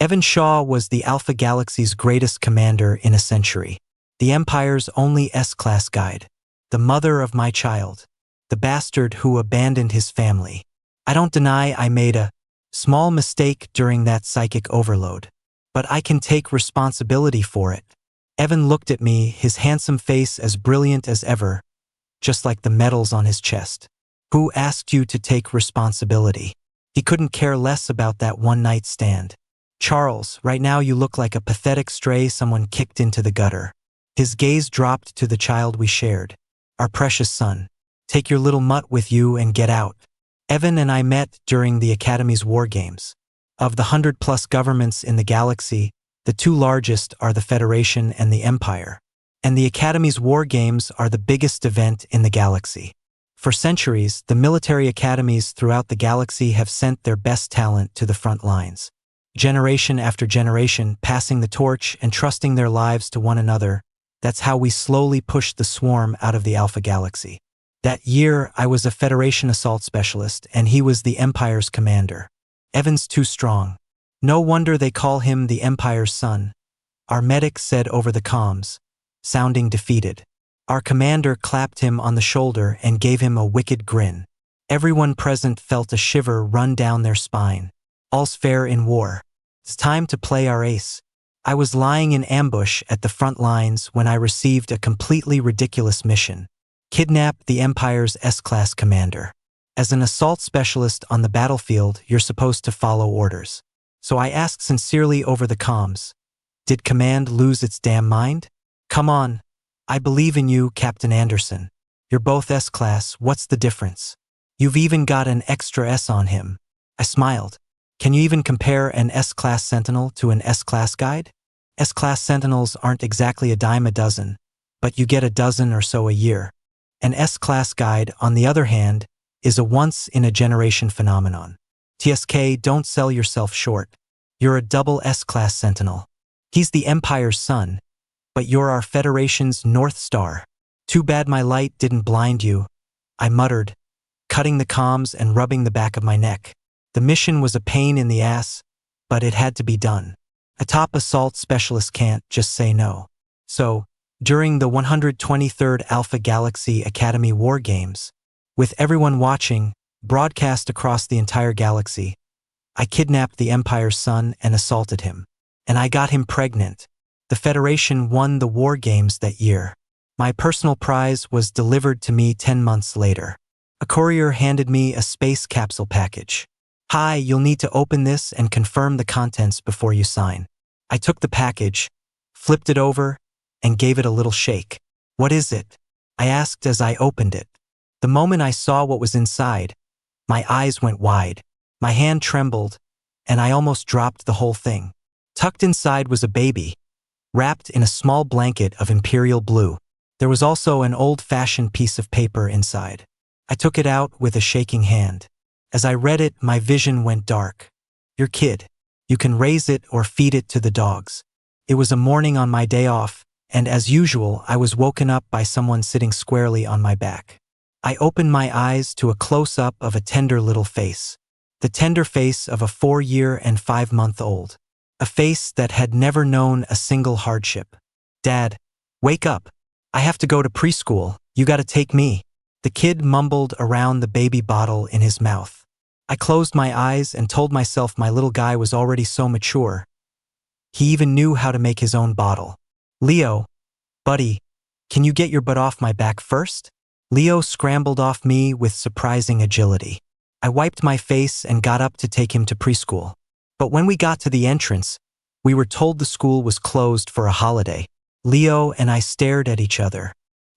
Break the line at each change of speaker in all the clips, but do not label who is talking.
Evan Shaw was the Alpha Galaxy's greatest commander in a century. The Empire's only S-class guide. The mother of my child. The bastard who abandoned his family. I don't deny I made a small mistake during that psychic overload. But I can take responsibility for it. Evan looked at me, his handsome face as brilliant as ever, just like the medals on his chest. Who asked you to take responsibility? He couldn't care less about that one-night stand. Charles, right now you look like a pathetic stray someone kicked into the gutter. His gaze dropped to the child we shared. Our precious son. Take your little mutt with you and get out. Evan and I met during the Academy's war games. Of the 100+ governments in the galaxy, the two largest are the Federation and the Empire. And the Academy's war games are the biggest event in the galaxy. For centuries, the military academies throughout the galaxy have sent their best talent to the front lines. Generation after generation, passing the torch and trusting their lives to one another. That's how we slowly pushed the swarm out of the Alpha Galaxy. That year, I was a Federation assault specialist, and he was the Empire's commander. Evan's too strong. No wonder they call him the Empire's son. Our medic said over the comms, sounding defeated. Our commander clapped him on the shoulder and gave him a wicked grin. Everyone present felt a shiver run down their spine. All's fair in war. It's time to play our ace. I was lying in ambush at the front lines when I received a completely ridiculous mission. Kidnap the Empire's S-class commander. As an assault specialist on the battlefield, you're supposed to follow orders. So I asked sincerely over the comms, did command lose its damn mind? Come on. I believe in you, Captain Anderson. You're both S-class, what's the difference? You've even got an extra S on him. I smiled. Can you even compare an S-class sentinel to an S-class guide? S-class sentinels aren't exactly a dime a dozen, but you get a dozen or so a year. An S-class guide, on the other hand, is a once-in-a-generation phenomenon. TSK, don't sell yourself short. You're a double S-class sentinel. He's the Empire's son, but you're our Federation's North Star. Too bad my light didn't blind you, I muttered, cutting the comms and rubbing the back of my neck. The mission was a pain in the ass, but it had to be done. A top assault specialist can't just say no. So, during the 123rd Alpha Galaxy Academy War Games, with everyone watching, broadcast across the entire galaxy, I kidnapped the Empire's son and assaulted him. And I got him pregnant. The Federation won the War Games that year. My personal prize was delivered to me 10 months later. A courier handed me a space capsule package. Hi, you'll need to open this and confirm the contents before you sign. I took the package, flipped it over, and gave it a little shake. What is it? I asked as I opened it. The moment I saw what was inside, my eyes went wide, my hand trembled, and I almost dropped the whole thing. Tucked inside was a baby, wrapped in a small blanket of imperial blue. There was also an old-fashioned piece of paper inside. I took it out with a shaking hand. As I read it, my vision went dark. Your kid. You can raise it or feed it to the dogs. It was a morning on my day off, and as usual, I was woken up by someone sitting squarely on my back. I opened my eyes to a close-up of a tender little face. The tender face of a 4-year and 5-month-old. A face that had never known a single hardship. Dad, wake up. I have to go to preschool. You gotta take me. The kid mumbled around the baby bottle in his mouth. I closed my eyes and told myself my little guy was already so mature. He even knew how to make his own bottle. Leo, buddy, can you get your butt off my back first? Leo scrambled off me with surprising agility. I wiped my face and got up to take him to preschool. But when we got to the entrance, we were told the school was closed for a holiday. Leo and I stared at each other.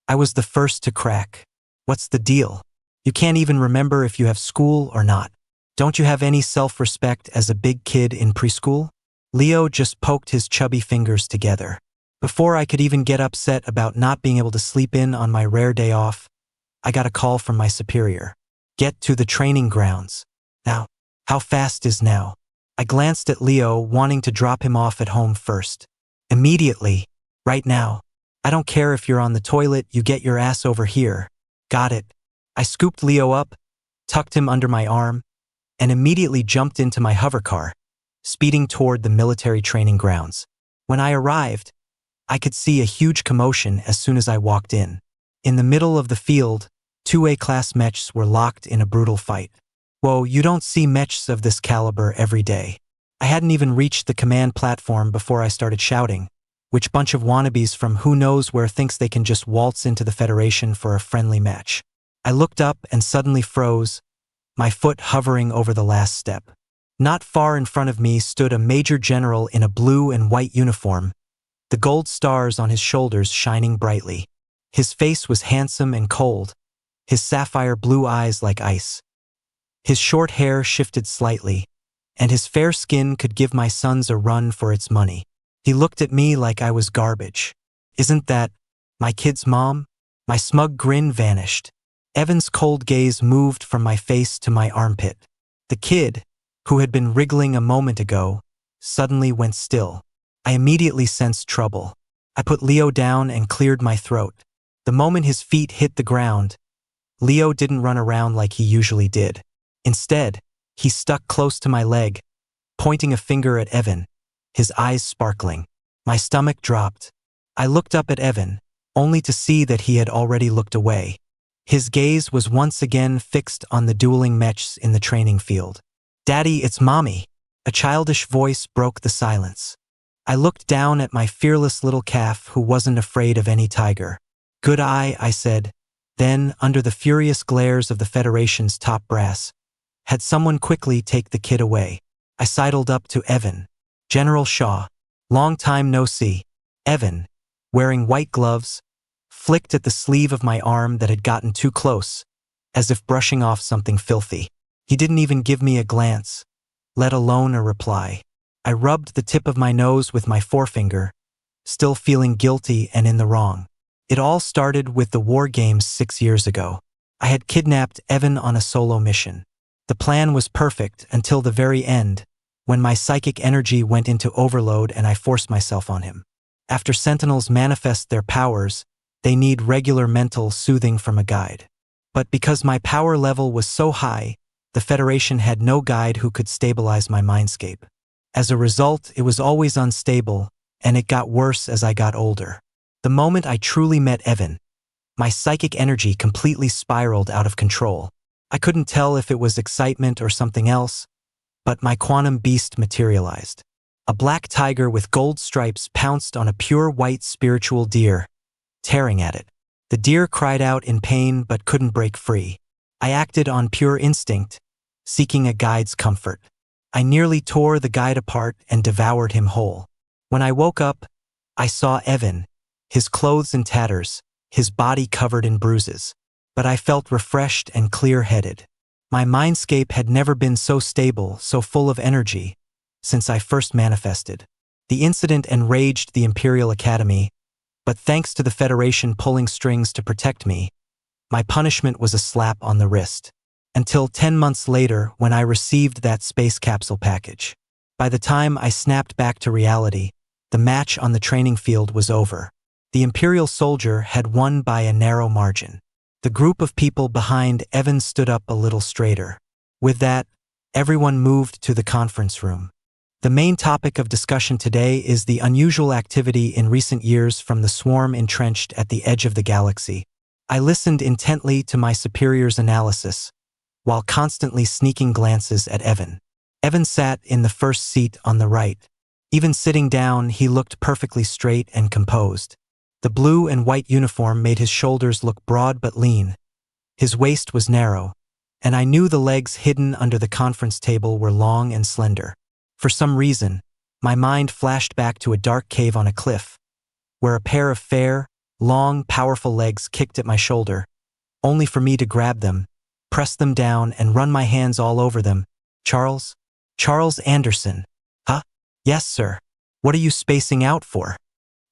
I was the first to crack. What's the deal? You can't even remember if you have school or not. Don't you have any self-respect as a big kid in preschool? Leo just poked his chubby fingers together. Before I could even get upset about not being able to sleep in on my rare day off, I got a call from my superior. Get to the training grounds. Now. How fast is now? I glanced at Leo, wanting to drop him off at home first. Immediately. Right now. I don't care if you're on the toilet, you get your ass over here. Got it. I scooped Leo up, tucked him under my arm, and immediately jumped into my hover car, speeding toward the military training grounds. When I arrived, I could see a huge commotion as soon as I walked in. In the middle of the field, two A-class mechs were locked in a brutal fight. Whoa, you don't see mechs of this caliber every day. I hadn't even reached the command platform before I started shouting, which bunch of wannabes from who knows where thinks they can just waltz into the Federation for a friendly match. I looked up and suddenly froze, my foot hovering over the last step. Not far in front of me stood a major general in a blue and white uniform, the gold stars on his shoulders shining brightly. His face was handsome and cold, his sapphire blue eyes like ice. His short hair shifted slightly, and his fair skin could give my sons a run for its money. He looked at me like I was garbage. Isn't that my kid's mom? My smug grin vanished. Evan's cold gaze moved from my face to my armpit. The kid, who had been wriggling a moment ago, suddenly went still. I immediately sensed trouble. I put Leo down and cleared my throat. The moment his feet hit the ground, Leo didn't run around like he usually did. Instead, he stuck close to my leg, pointing a finger at Evan, his eyes sparkling. My stomach dropped. I looked up at Evan, only to see that he had already looked away. His gaze was once again fixed on the dueling mechs in the training field. "Daddy, it's Mommy." A childish voice broke the silence. I looked down at my fearless little calf who wasn't afraid of any tiger. "Good eye," I said. Then, under the furious glares of the Federation's top brass, had someone quickly take the kid away. I sidled up to Evan. "General Shaw, long time no see." Evan, wearing white gloves, flicked at the sleeve of my arm that had gotten too close, as if brushing off something filthy. He didn't even give me a glance, let alone a reply. I rubbed the tip of my nose with my forefinger, still feeling guilty and in the wrong. It all started with the war games 6 years ago. I had kidnapped Evan on a solo mission. The plan was perfect until the very end, when my psychic energy went into overload and I forced myself on him. After Sentinels manifest their powers, they need regular mental soothing from a guide. But because my power level was so high, the Federation had no guide who could stabilize my mindscape. As a result, it was always unstable, and it got worse as I got older. The moment I truly met Evan, my psychic energy completely spiraled out of control. I couldn't tell if it was excitement or something else, but my quantum beast materialized. A black tiger with gold stripes pounced on a pure white spiritual deer, tearing at it. The deer cried out in pain but couldn't break free. I acted on pure instinct, seeking a guide's comfort. I nearly tore the guide apart and devoured him whole. When I woke up, I saw Evan, his clothes in tatters, his body covered in bruises. But I felt refreshed and clear-headed. My mindscape had never been so stable, so full of energy, since I first manifested. The incident enraged the Imperial Academy, but thanks to the Federation pulling strings to protect me, my punishment was a slap on the wrist. Until 10 months later when I received that space capsule package. By the time I snapped back to reality, the match on the training field was over. The Imperial soldier had won by a narrow margin. The group of people behind Evan stood up a little straighter. With that, everyone moved to the conference room. The main topic of discussion today is the unusual activity in recent years from the swarm entrenched at the edge of the galaxy. I listened intently to my superior's analysis, while constantly sneaking glances at Evan. Evan sat in the first seat on the right. Even sitting down, he looked perfectly straight and composed. The blue and white uniform made his shoulders look broad but lean. His waist was narrow, and I knew the legs hidden under the conference table were long and slender. For some reason, my mind flashed back to a dark cave on a cliff, where a pair of fair, long, powerful legs kicked at my shoulder, only for me to grab them, press them down, and run my hands all over them. "Charles? Charles Anderson." "Huh? Yes, sir. What are you spacing out for?"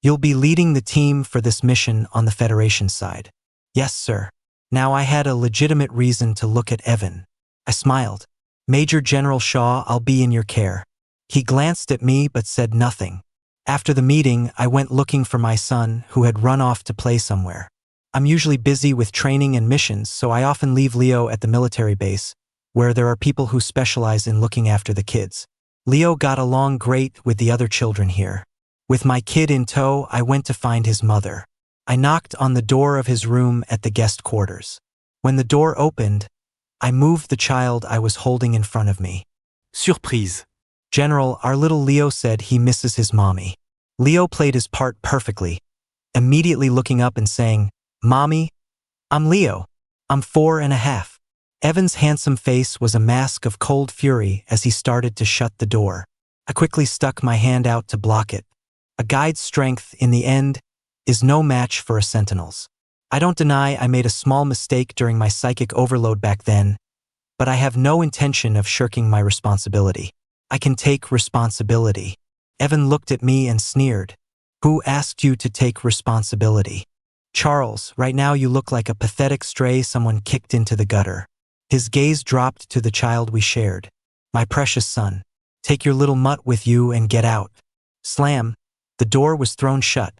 "You'll be leading the team for this mission on the Federation side." "Yes, sir." Now I had a legitimate reason to look at Evan. I smiled. "Major General Shaw, I'll be in your care." He glanced at me but said nothing. After the meeting, I went looking for my son, who had run off to play somewhere. I'm usually busy with training and missions, so I often leave Leo at the military base, where there are people who specialize in looking after the kids. Leo got along great with the other children here. With my kid in tow, I went to find his mother. I knocked on the door of his room at the guest quarters. When the door opened, I moved the child I was holding in front of me.
Surprise.
General, our little Leo said he misses his mommy. Leo played his part perfectly, immediately looking up and saying, "Mommy, I'm Leo. I'm 4.5." Evan's handsome face was a mask of cold fury as he started to shut the door. I quickly stuck my hand out to block it. A guide's strength, in the end, is no match for a sentinel's. I don't deny I made a small mistake during my psychic overload back then, but I have no intention of shirking my responsibility. I can take responsibility. Evan looked at me and sneered. Who asked you to take responsibility? Charles, right now you look like a pathetic stray someone kicked into the gutter. His gaze dropped to the child we shared. My precious son, take your little mutt with you and get out. Slam. The door was thrown shut.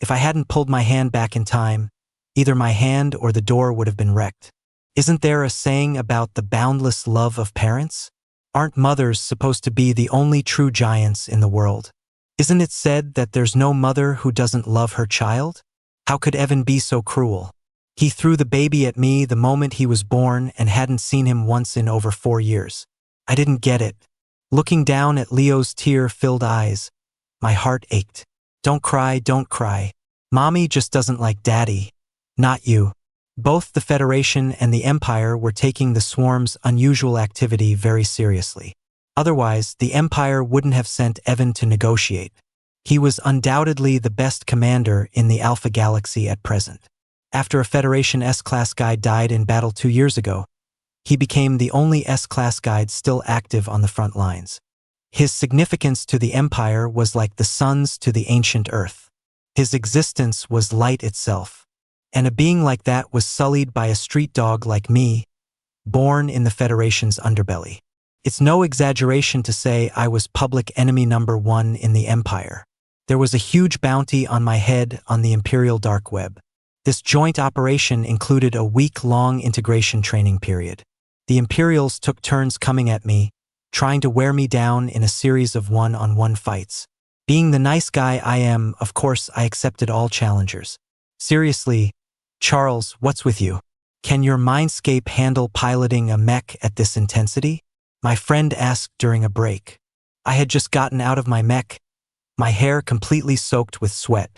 If I hadn't pulled my hand back in time, either my hand or the door would have been wrecked. Isn't there a saying about the boundless love of parents? Aren't mothers supposed to be the only true giants in the world? Isn't it said that there's no mother who doesn't love her child? How could Evan be so cruel? He threw the baby at me the moment he was born and hadn't seen him once in over 4 years. I didn't get it. Looking down at Leo's tear-filled eyes, my heart ached. Don't cry, don't cry. Mommy just doesn't like Daddy. Not you. Both the Federation and the Empire were taking the swarm's unusual activity very seriously. Otherwise, the Empire wouldn't have sent Evan to negotiate. He was undoubtedly the best commander in the Alpha Galaxy at present. After a Federation S-Class guide died in battle 2 years ago, he became the only S-Class guide still active on the front lines. His significance to the Empire was like the sun's to the ancient Earth. His existence was light itself. And a being like that was sullied by a street dog like me, born in the Federation's underbelly. It's no exaggeration to say I was public enemy #1 in the Empire. There was a huge bounty on my head on the Imperial Dark Web. This joint operation included a week-long integration training period. The Imperials took turns coming at me, trying to wear me down in a series of one-on-one fights. Being the nice guy I am, of course, I accepted all challengers. Seriously, Charles, what's with you? Can your mindscape handle piloting a mech at this intensity? My friend asked during a break. I had just gotten out of my mech, my hair completely soaked with sweat.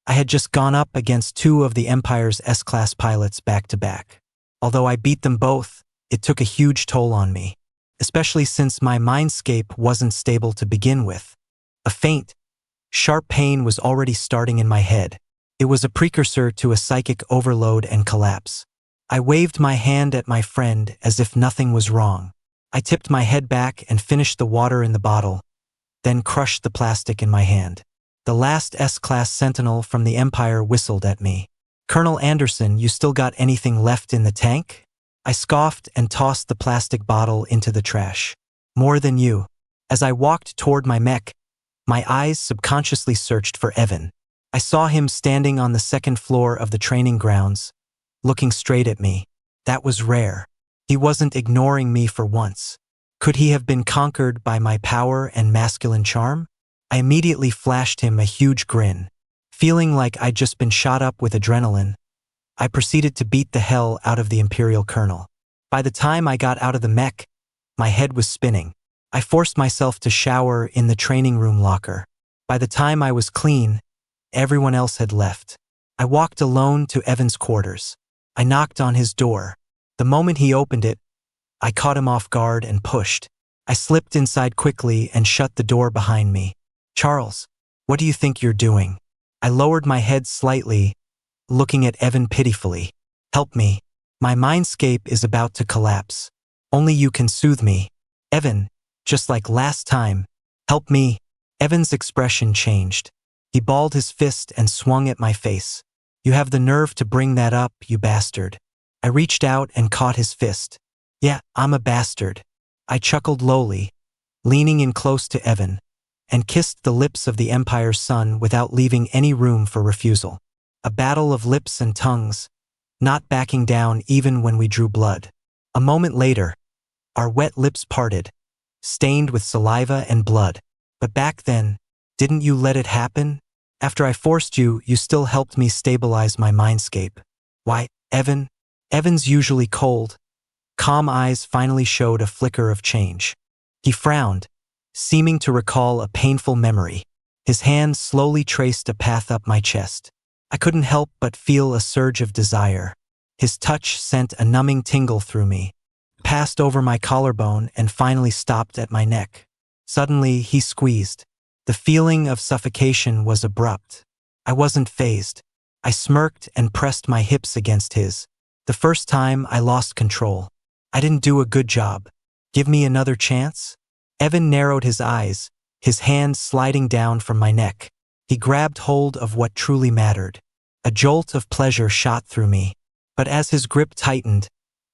I had just gone up against 2 of the Empire's S-Class pilots back to back. Although I beat them both, it took a huge toll on me, especially since my mindscape wasn't stable to begin with. A faint, sharp pain was already starting in my head. It was a precursor to a psychic overload and collapse. I waved my hand at my friend as if nothing was wrong. I tipped my head back and finished the water in the bottle, then crushed the plastic in my hand. The last S-Class Sentinel from the Empire whistled at me. Colonel Anderson, you still got anything left in the tank? I scoffed and tossed the plastic bottle into the trash. More than you. As I walked toward my mech, my eyes subconsciously searched for Evan. I saw him standing on the 2nd floor of the training grounds, looking straight at me. That was rare. He wasn't ignoring me for once. Could he have been conquered by my power and masculine charm? I immediately flashed him a huge grin. Feeling like I'd just been shot up with adrenaline, I proceeded to beat the hell out of the Imperial Colonel. By the time I got out of the mech, my head was spinning. I forced myself to shower in the training room locker. By the time I was clean, everyone else had left. I walked alone to Evan's quarters. I knocked on his door. The moment he opened it, I caught him off guard and pushed. I slipped inside quickly and shut the door behind me. Charles, what do you think you're doing? I lowered my head slightly, looking at Evan pitifully. Help me. My mindscape is about to collapse. Only you can soothe me. Evan, just like last time. Help me. Evan's expression changed. He balled his fist and swung at my face. You have the nerve to bring that up, you bastard. I reached out and caught his fist. Yeah, I'm a bastard. I chuckled lowly, leaning in close to Evan, and kissed the lips of the Empire's son without leaving any room for refusal. A battle of lips and tongues, not backing down even when we drew blood. A moment later, our wet lips parted, stained with saliva and blood. But back then, didn't you let it happen? After I forced you, you still helped me stabilize my mindscape. Why, Evan? Evan's usually cold, calm eyes finally showed a flicker of change. He frowned, seeming to recall a painful memory. His hand slowly traced a path up my chest. I couldn't help but feel a surge of desire. His touch sent a numbing tingle through me, passed over my collarbone and finally stopped at my neck. Suddenly, he squeezed. The feeling of suffocation was abrupt. I wasn't fazed. I smirked and pressed my hips against his. The first time I lost control. I didn't do a good job. Give me another chance? Evan narrowed his eyes, his hand sliding down from my neck. He grabbed hold of what truly mattered. A jolt of pleasure shot through me. But as his grip tightened,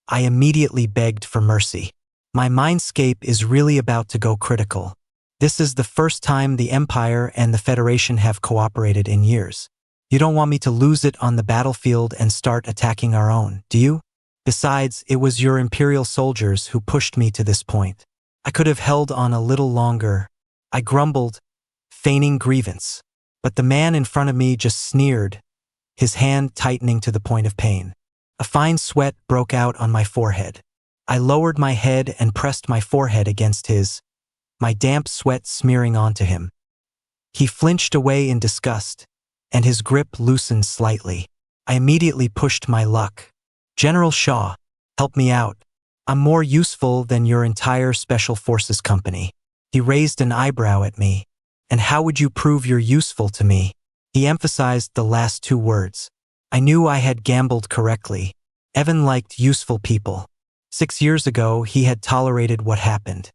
I immediately begged for mercy. My mindscape is really about to go critical. This is the first time the Empire and the Federation have cooperated in years. You don't want me to lose it on the battlefield and start attacking our own, do you? Besides, it was your Imperial soldiers who pushed me to this point. I could have held on a little longer. I grumbled, feigning grievance. But the man in front of me just sneered, his hand tightening to the point of pain. A fine sweat broke out on my forehead. I lowered my head and pressed my forehead against his, my damp sweat smearing onto him. He flinched away in disgust, and his grip loosened slightly. I immediately pushed my luck. General Shaw, help me out. I'm more useful than your entire Special Forces company. He raised an eyebrow at me. And how would you prove you're useful to me? He emphasized the last two words. I knew I had gambled correctly. Evan liked useful people. 6 years ago, he had tolerated what happened.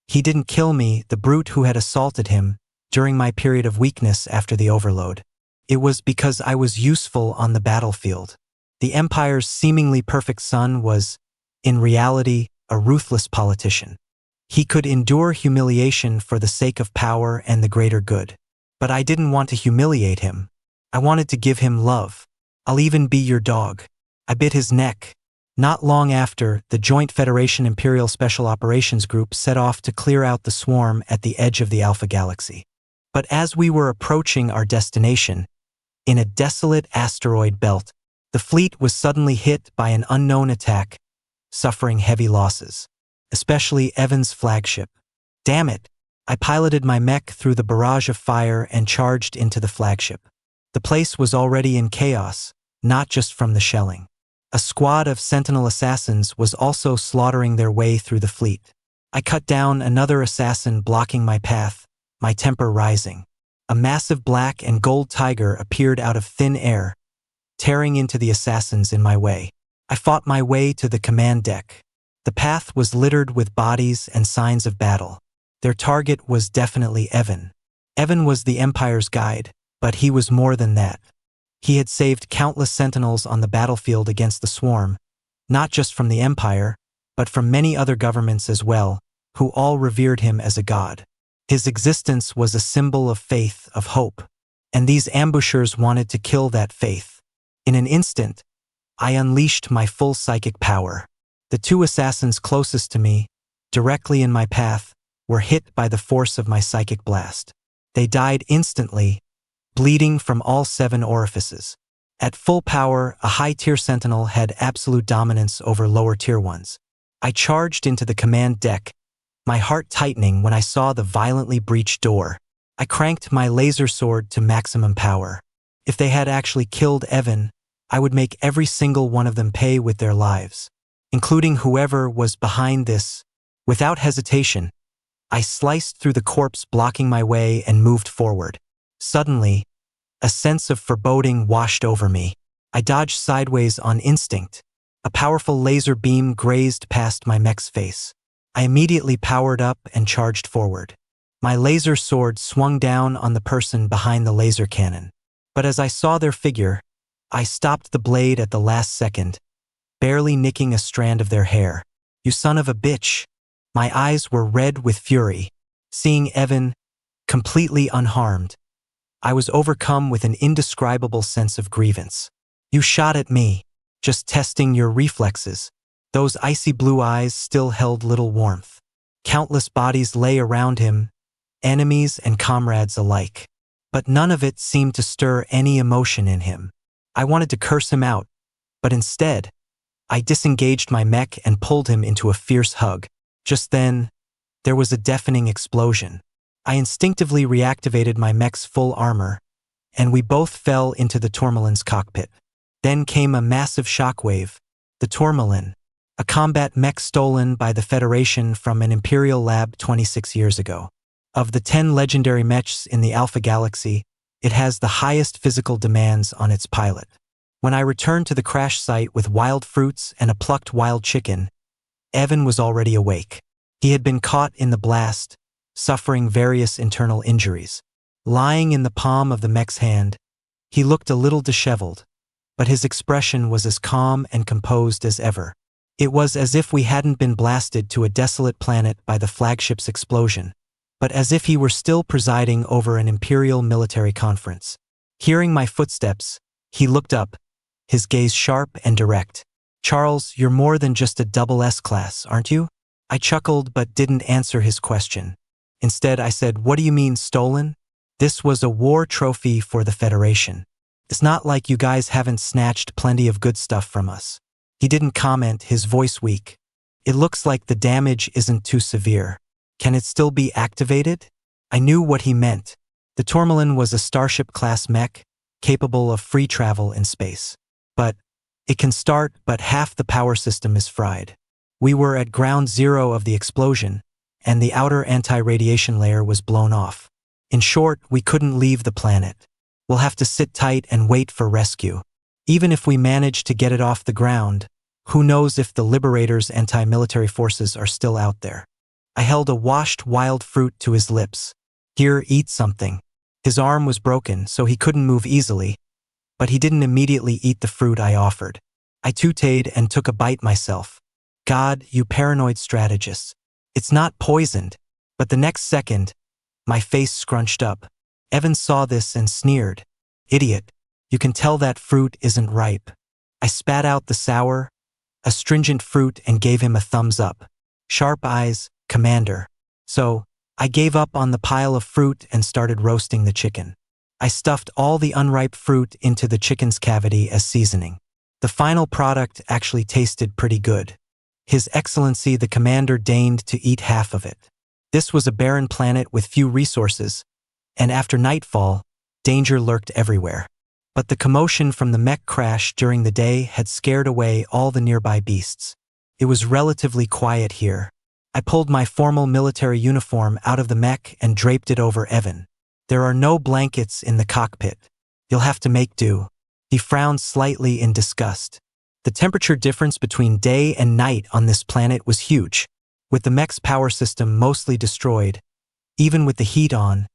He didn't kill me, the brute who had assaulted him, during my period of weakness after the overload. It was because I was useful on the battlefield. The Empire's seemingly perfect son was, in reality, a ruthless politician. He could endure humiliation for the sake of power and the greater good. But I didn't want to humiliate him. I wanted to give him love. I'll even be your dog. I bit his neck. Not long after, the Joint Federation Imperial Special Operations Group set off to clear out the swarm at the edge of the Alpha Galaxy. But as we were approaching our destination, in a desolate asteroid belt, the fleet was suddenly hit by an unknown attack, suffering heavy losses. Especially Evan's flagship. Damn it! I piloted my mech through the barrage of fire and charged into the flagship. The place was already in chaos, not just from the shelling. A squad of Sentinel assassins was also slaughtering their way through the fleet. I cut down another assassin blocking my path, my temper rising. A massive black and gold tiger appeared out of thin air, tearing into the assassins in my way. I fought my way to the command deck. The path was littered with bodies and signs of battle. Their target was definitely Evan. Evan was the Empire's guide, but he was more than that. He had saved countless Sentinels on the battlefield against the swarm, not just from the Empire, but from many other governments as well, who all revered him as a god. His existence was a symbol of faith, of hope, and these ambushers wanted to kill that faith. In an instant, I unleashed my full psychic power. The two assassins closest to me, directly in my path, were hit by the force of my psychic blast. They died instantly, bleeding from all 7 orifices. At full power, a high-tier Sentinel had absolute dominance over lower-tier ones. I charged into the command deck, my heart tightening when I saw the violently breached door. I cranked my laser sword to maximum power. If they had actually killed Evan, I would make every single one of them pay with their lives, including whoever was behind this. Without hesitation, I sliced through the corpse blocking my way and moved forward. Suddenly, a sense of foreboding washed over me. I dodged sideways on instinct. A powerful laser beam grazed past my mech's face. I immediately powered up and charged forward. My laser sword swung down on the person behind the laser cannon. But as I saw their figure, I stopped the blade at the last second, barely nicking a strand of their hair. You son of a bitch! My eyes were red with fury. Seeing Evan, completely unharmed, I was overcome with an indescribable sense of grievance. You shot at me, just testing your reflexes. Those icy blue eyes still held little warmth. Countless bodies lay around him, enemies and comrades alike. But none of it seemed to stir any emotion in him. I wanted to curse him out, but instead, I disengaged my mech and pulled him into a fierce hug. Just then, there was a deafening explosion. I instinctively reactivated my mech's full armor, and we both fell into the Tourmalin's cockpit. Then came a massive shockwave. The Tourmalin, a combat mech stolen by the Federation from an Imperial lab 26 years ago. Of the 10 legendary mechs in the Alpha Galaxy, it has the highest physical demands on its pilot. When I returned to the crash site with wild fruits and a plucked wild chicken, Evan was already awake. He had been caught in the blast, suffering various internal injuries. Lying in the palm of the mech's hand, he looked a little disheveled, but his expression was as calm and composed as ever. It was as if we hadn't been blasted to a desolate planet by the flagship's explosion, but as if he were still presiding over an Imperial military conference. Hearing my footsteps, he looked up, his gaze sharp and direct. "Charles, you're more than just a double S-class, aren't you?" I chuckled but didn't answer his question. Instead, I said, "What do you mean, stolen? This was a war trophy for the Federation. It's not like you guys haven't snatched plenty of good stuff from us." He didn't comment, his voice weak. "It looks like the damage isn't too severe. Can it still be activated?" I knew what he meant. The Tourmalin was a Starship-class mech, capable of free travel in space. But it can start, but half the power system is fried. We were at ground zero of the explosion, and the outer anti-radiation layer was blown off. In short, we couldn't leave the planet. We'll have to sit tight and wait for rescue. Even if we manage to get it off the ground, who knows if the Liberator's anti-military forces are still out there. I held a washed wild fruit to his lips. "Here, eat something." His arm was broken, so he couldn't move easily, but he didn't immediately eat the fruit I offered. I tooted and took a bite myself. "God, you paranoid strategists. It's not poisoned." But the next second, my face scrunched up. Evan saw this and sneered. "Idiot, you can tell that fruit isn't ripe." I spat out the sour, astringent fruit and gave him a thumbs up. "Sharp eyes, Commander." So, I gave up on the pile of fruit and started roasting the chicken. I stuffed all the unripe fruit into the chicken's cavity as seasoning. The final product actually tasted pretty good. His Excellency the Commander deigned to eat half of it. This was a barren planet with few resources, and after nightfall, danger lurked everywhere. But the commotion from the mech crash during the day had scared away all the nearby beasts. It was relatively quiet here. I pulled my formal military uniform out of the mech and draped it over Evan. "There are no blankets in the cockpit. You'll have to make do." He frowned slightly in disgust. The temperature difference between day and night on this planet was huge. With the mech's power system mostly destroyed, even with the heat on,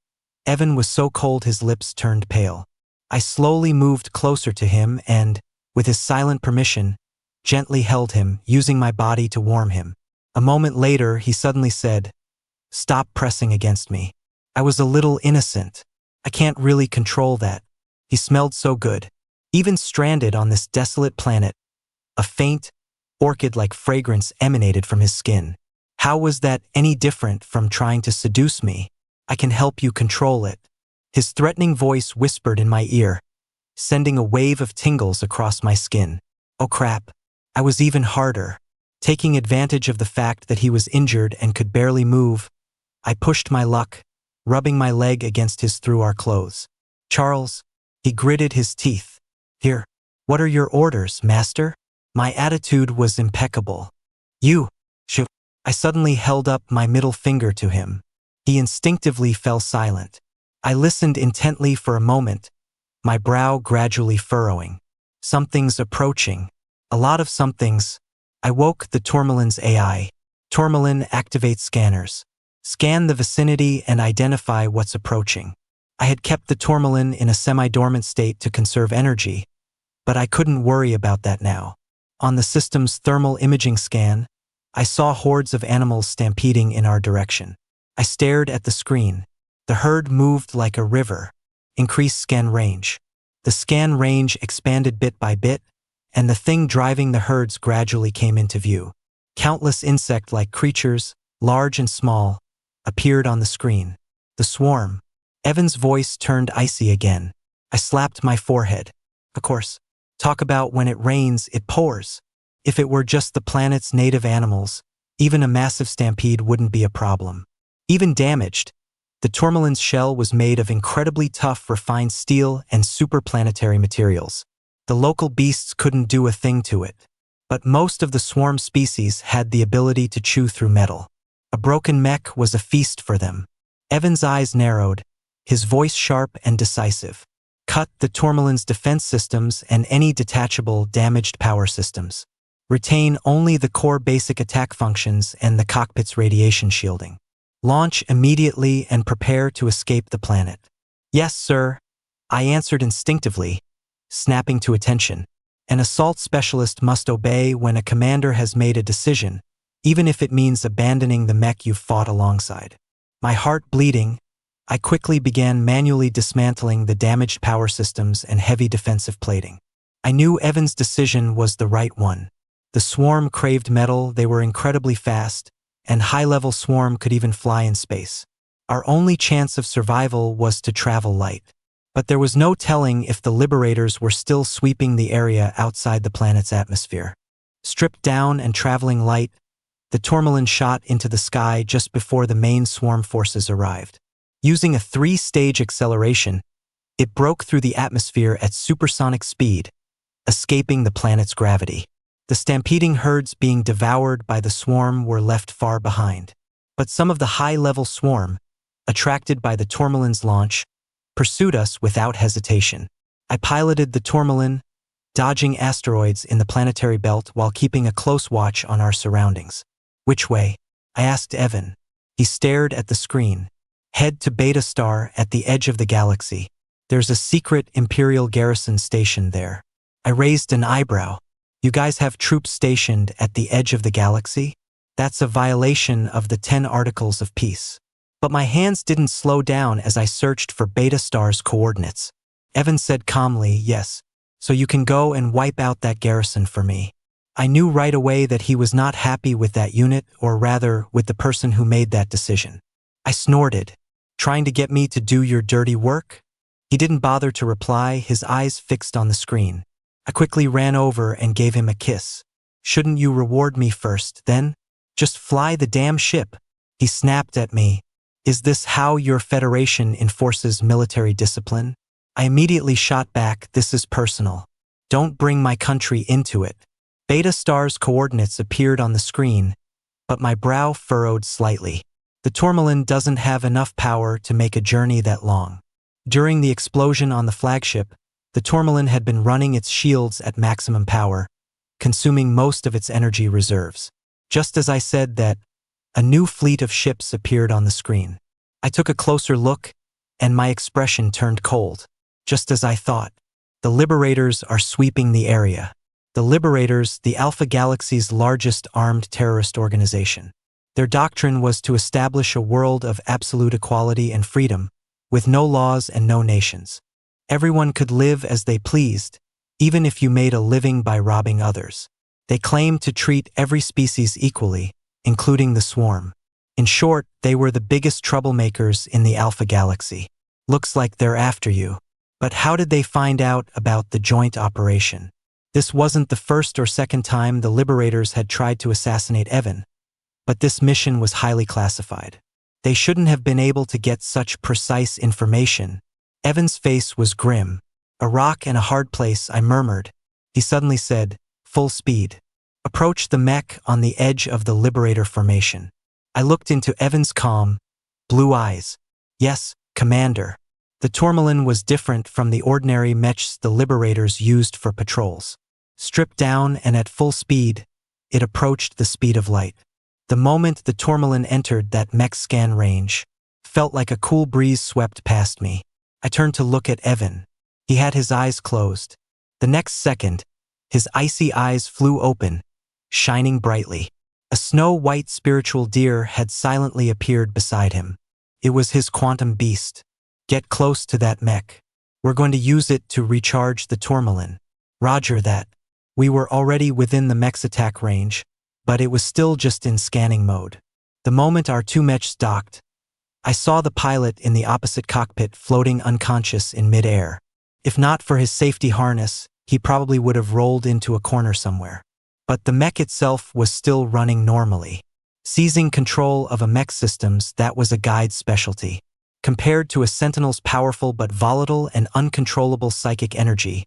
Evan was so cold his lips turned pale. I slowly moved closer to him and, with his silent permission, gently held him, using my body to warm him. A moment later, he suddenly said, "Stop pressing against me. I was a little innocent. I can't really control that." He smelled so good. Even stranded on this desolate planet, a faint, orchid-like fragrance emanated from his skin. How was that any different from trying to seduce me? "I can help you control it." His threatening voice whispered in my ear, sending a wave of tingles across my skin. Oh crap, I was even harder. Taking advantage of the fact that he was injured and could barely move, I pushed my luck, rubbing my leg against his through our clothes. "Charles," he gritted his teeth. "Here, what are your orders, master?" My attitude was impeccable. "You, shoot." I suddenly held up my middle finger to him. He instinctively fell silent. I listened intently for a moment, my brow gradually furrowing. Something's approaching. A lot of somethings. I woke the Tourmalin's AI. Tourmalin, activate scanners. Scan the vicinity and identify what's approaching. I had kept the Tourmalin in a semi-dormant state to conserve energy, but I couldn't worry about that now. On the system's thermal imaging scan, I saw hordes of animals stampeding in our direction. I stared at the screen. The herd moved like a river. Increased scan range. The scan range expanded bit by bit, and the thing driving the herds gradually came into view. Countless insect-like creatures, large and small, appeared on the screen. The swarm. Evan's voice turned icy again. I slapped my forehead. Of course. Talk about when it rains, it pours. If it were just the planet's native animals, even a massive stampede wouldn't be a problem. Even damaged, the tourmaline's shell was made of incredibly tough refined steel and superplanetary materials. The local beasts couldn't do a thing to it. But most of the swarm species had the ability to chew through metal. A broken mech was a feast for them. Evan's eyes narrowed, his voice sharp and decisive. Cut the tourmaline's defense systems and any detachable, damaged power systems. Retain only the core basic attack functions and the cockpit's radiation shielding. Launch immediately and prepare to escape the planet. Yes, sir, I answered instinctively, snapping to attention. An assault specialist must obey when a commander has made a decision, even if it means abandoning the mech you've fought alongside. My heart bleeding, I quickly began manually dismantling the damaged power systems and heavy defensive plating. I knew Evan's decision was the right one. The swarm craved metal, they were incredibly fast, and high-level swarm could even fly in space. Our only chance of survival was to travel light. But there was no telling if the liberators were still sweeping the area outside the planet's atmosphere. Stripped down and traveling light, the tourmaline shot into the sky just before the main swarm forces arrived. Using a 3-stage acceleration, it broke through the atmosphere at supersonic speed, escaping the planet's gravity. The stampeding herds being devoured by the swarm were left far behind. But some of the high-level swarm, attracted by the tourmaline's launch, pursued us without hesitation. I piloted the tourmaline, dodging asteroids in the planetary belt while keeping a close watch on our surroundings. Which way? I asked Evan. He stared at the screen. Head to Beta Star at the edge of the galaxy. There's a secret Imperial garrison stationed there. I raised an eyebrow. You guys have troops stationed at the edge of the galaxy? That's a violation of the 10 Articles of Peace. But my hands didn't slow down as I searched for Beta Star's coordinates. Evan said calmly, yes, so you can go and wipe out that garrison for me. I knew right away that he was not happy with that unit, or rather, with the person who made that decision. I snorted. Trying to get me to do your dirty work? He didn't bother to reply, his eyes fixed on the screen. I quickly ran over and gave him a kiss. Shouldn't you reward me first, then? Just fly the damn ship. He snapped at me. Is this how your Federation enforces military discipline? I immediately shot back, this is personal. Don't bring my country into it. Beta Star's coordinates appeared on the screen, but my brow furrowed slightly. The tourmaline doesn't have enough power to make a journey that long. During the explosion on the flagship, the tourmaline had been running its shields at maximum power, consuming most of its energy reserves. Just as I said that, a new fleet of ships appeared on the screen. I took a closer look, and my expression turned cold. Just as I thought. The Liberators are sweeping the area. The Liberators, the Alpha Galaxy's largest armed terrorist organization. Their doctrine was to establish a world of absolute equality and freedom, with no laws and no nations. Everyone could live as they pleased, even if you made a living by robbing others. They claimed to treat every species equally, including the swarm. In short, they were the biggest troublemakers in the Alpha Galaxy. Looks like they're after you. But how did they find out about the joint operation? This wasn't the first or second time the Liberators had tried to assassinate Evan, but this mission was highly classified. They shouldn't have been able to get such precise information. Evan's face was grim. A rock and a hard place, I murmured. He suddenly said, full speed. Approach the mech on the edge of the Liberator formation. I looked into Evan's calm, blue eyes. Yes, Commander. The tourmaline was different from the ordinary mechs the Liberators used for patrols. Stripped down and at full speed, it approached the speed of light. The moment the tourmaline entered that mech scan range, felt like a cool breeze swept past me. I turned to look at Evan. He had his eyes closed. The next second, his icy eyes flew open, shining brightly. A snow-white spiritual deer had silently appeared beside him. It was his quantum beast. Get close to that mech. We're going to use it to recharge the tourmaline. Roger that. We were already within the mech's attack range, but it was still just in scanning mode. The moment our two mechs docked, I saw the pilot in the opposite cockpit floating unconscious in mid-air. If not for his safety harness, he probably would have rolled into a corner somewhere. But the mech itself was still running normally. Seizing control of a mech systems, that was a guide's specialty. Compared to a sentinel's powerful but volatile and uncontrollable psychic energy,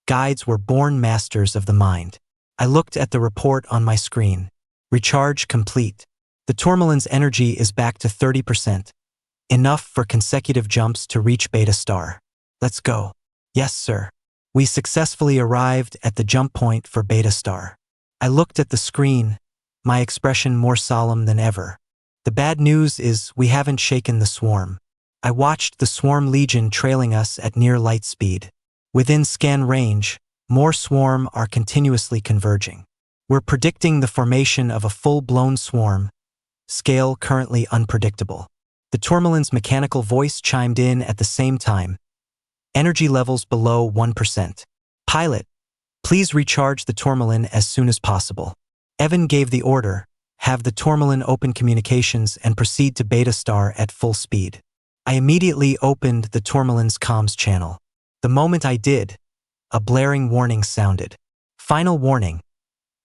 guides were born masters of the mind. I looked at the report on my screen. Recharge complete. The tourmalin's energy is back to 30%. Enough for consecutive jumps to reach Beta Star. Let's go. Yes, sir. We successfully arrived at the jump point for Beta Star. I looked at the screen, my expression more solemn than ever. The bad news is we haven't shaken the swarm. I watched the swarm legion trailing us at near light speed. Within scan range, more swarm are continuously converging. We're predicting the formation of a full-blown swarm, scale currently unpredictable. The tourmalin's mechanical voice chimed in at the same time. Energy levels below 1%. Pilot, please recharge the tourmalin as soon as possible. Evan gave the order, have the tourmalin open communications and proceed to Beta Star at full speed. I immediately opened the tourmalin's comms channel. The moment I did, a blaring warning sounded. Final warning.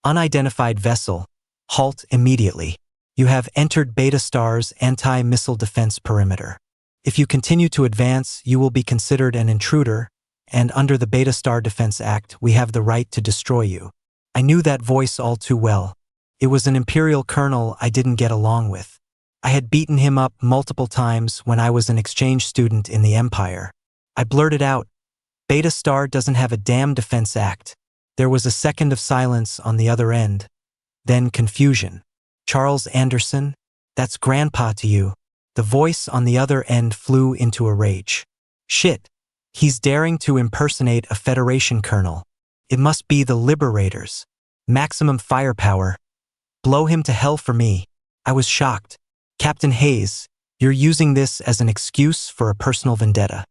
Unidentified vessel, halt immediately. You have entered Beta Star's anti-missile defense perimeter. If you continue to advance, you will be considered an intruder, and under the Beta Star Defense Act, we have the right to destroy you. I knew that voice all too well. It was an Imperial colonel I didn't get along with. I had beaten him up multiple times when I was an exchange student in the Empire. I blurted out, Beta Star doesn't have a damn defense act. There was a second of silence on the other end. Then confusion. Charles Anderson? That's Grandpa to you. The voice on the other end flew into a rage. Shit. He's daring to impersonate a Federation colonel. It must be the Liberators. Maximum firepower. Blow him to hell for me. I was shocked. Captain Hayes, you're using this as an excuse for a personal vendetta.